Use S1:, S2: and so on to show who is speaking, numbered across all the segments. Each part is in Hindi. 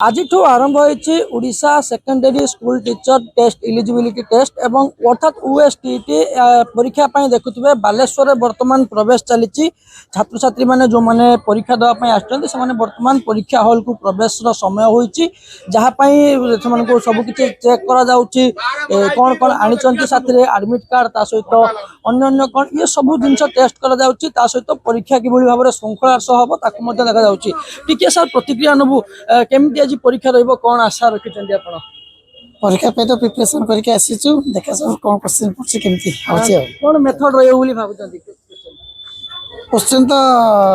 S1: आज आरंभ होती Odisha secondary school teacher test eligibility test एवं अर्थात ओएसटीटी परीक्षा देखुए बालेश्वर बर्तमान प्रवेश चली छात्र छात्री मैंने जो मैंने परीक्षा देवाई आसने बर्तमान परीक्षा हॉल को प्रवेश समय होती जहाँपाई सबकि चेक कर कौन कौन आनी साथी आडमिट कार्ड ता सहित अन्य कौन ये सब जिन टेस्ट कर सहित परीक्षा कि भाव में श्रृंखला सह हम देखा टी सर प्रतिक्रिया नबू केमती आज परीक्षा रही कौन आशा रखिंट आप
S2: परीक्षा पे तो प्रिपरेशन करके आसीचु देखा सब कौन क्वेश्चन पड़छ केमती होची
S1: कौन मेथड रहियो बोली भाबुचंती
S2: क्वेश्चन तो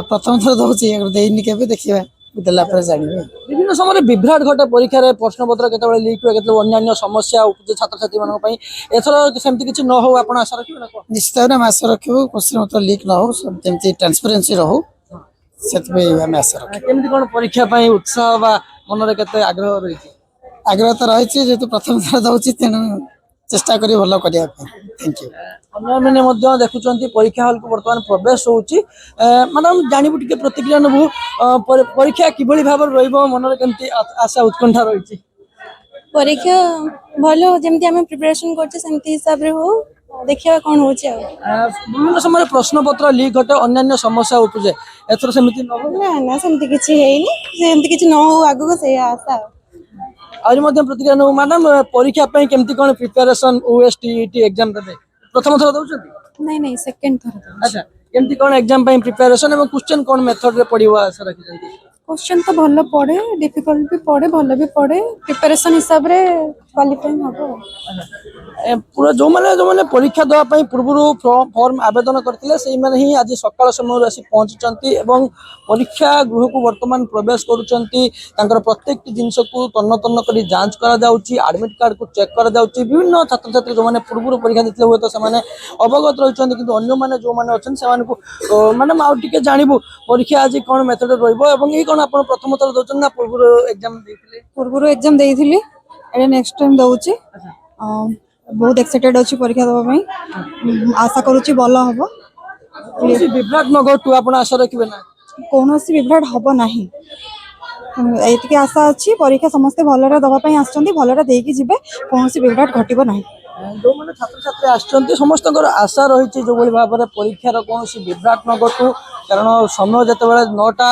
S2: प्रथम थर दउची एक देइनी केबे देखिबा देला पर जानिबे
S1: विभिन्न समय विभ्राट घटे परीक्षा रे प्रश्न पत्र केतबे लीक हुए केतबे अन्य समस्या उपजे छात्र छात्री मानक पई एथर सेमती किछि न हो आपण आशा रखिबे ना को
S2: निश्चित ना आशा रखिबो क्वेश्चन तो लीक न हो सब जेमती ट्रांसपेरेंसी रहू सेतबे हम आशा रखिबो
S1: केमती कोन परीक्षा पई उत्साह बा मन रे केते आग्रह रही
S2: आग्रह तो रही जेतु प्रथम थर दउची तेनु चेष्टा करी भलो करिया थैंक यू
S1: अन्य मैंने देखुं परीक्षा हॉल को बर्तमान प्रवेश होची मैडम जानबू टी प्रतिक्रिया नबू परीक्षा किभली भाव मन केमती आशा उत्कंठा रही
S3: परीक्षा भलो जमती आम प्रिपरेशन करते हिसाब रे हो देखिए कौन हो
S1: विभिन्न समय प्रश्न पत्र लीक घटे अन्य समस्या उपजे एथर सेमती
S3: ना ना सेमती किछि हेइनी सेमती किछि न हो आगु से आशा
S1: आज प्रतिक्रिया नबू मैडम परीक्षा केमती कौन प्रिपेरेसन ओएसटीटी एग्जाम देबे प्रथम थर दउछंती
S3: नहीं नहीं सेकंड थर
S1: अच्छा केमती कौन एग्जाम प्रिपेरेसन एवं क्वेश्चन कौन मेथड रे पड़िबो आशा रखिसंती
S3: क्वेश्चन तो भलो पड़े डिफिकल्ट भी पड़े भलो भी पड़े प्रिपरेशन हिसाब रे क्वालिफाई हबो
S1: पूरा जो माने परीक्षा देवा पूर्व फॉर्म आवेदन करते से ही आज सकाल समय आसी पहुंची एवं परीक्षा गृह को वर्तमान प्रवेश कर प्रत्येक जिनस को तन्न तन्न कर जांच आडमिट कार्ड को चेक कर विभिन्न छात्र छात्री जो मैंने पूर्व परीक्षा देते हुए तो से अवगत रही कि अन्य जो मैंने अच्छा मैडम आगे जानबू परीक्षा आज कौन मेथड रही कौन आप प्रथम थर दौरान ना पूर्व एग्जाम
S3: पूर्व एग्जाम देइथिली एटा नेक्स्ट टाइम दउची बहुत एक्साइटेड अछि परीक्षा देबा पई आशा करूची भलो हबो
S1: विभ्राट न घटू आपण आशा रखिबे ना
S3: कोनोसी विभ्राट हबो नाही एतिके आशा अछि परीक्षा समस्त भलरे दबा पई आछंती भलरे देकी जिबे कोनोसी विभ्राट घटिबो नाही
S1: जो मैंने छात्र छात्री आसछंती समस्त आशा रही जो भाव में परीक्षार कौन विभ्राट न घटू कारण समय जिते बड़े 9टा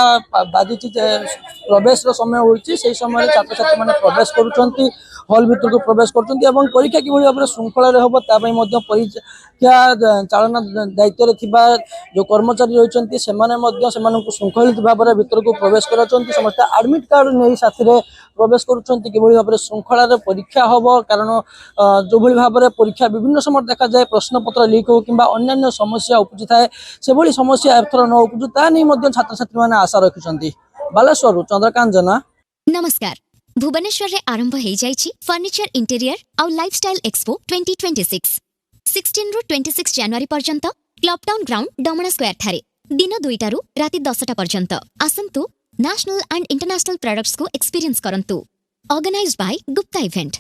S1: बाजी प्रवेश समय होती से समय छात्र छात्री मैंने प्रवेश करुँच हॉल भीतर को प्रवेश कर परीक्षा कि भाव में श्रृंखला हम परीक्षा चालना दायित्व जो कर्मचारी रही श्रृंखलित भाव में भीतर को प्रवेश कर समस्त आडमिट कार्ड नहीं साथी प्रवेश करुँच कि भाव में श्रृंखला परीक्षा हम कारण जो भाव में परीक्षा विभिन्न समय देखा जाए प्रश्न पत्र लीक हो कि अन्य समस्या उपजी थाए से भली समस्या एथर न उपजु ता नहीं छात्र छात्री मैंने आशा रखिंट बालेश्वर चंद्रकांत जेना।
S4: नमस्कार भुवनेश्वर रे आरंभ हो जाइछि फर्निचर इंटीरियर आउ लाइफस्टाइल एक्सपो 2026 16 रु 26 जनवरी पर्यंत क्लब टाउन ग्राउंड डमणा स्क्वायर ठारे दिन 2टा रु राति 10टा पर्यंत आसंतु नेशनल एंड इंटरनेशनल प्रोडक्ट्स को एक्सपीरियंस करंतु ऑर्गेनाइज्ड बाय गुप्ता इवेंट।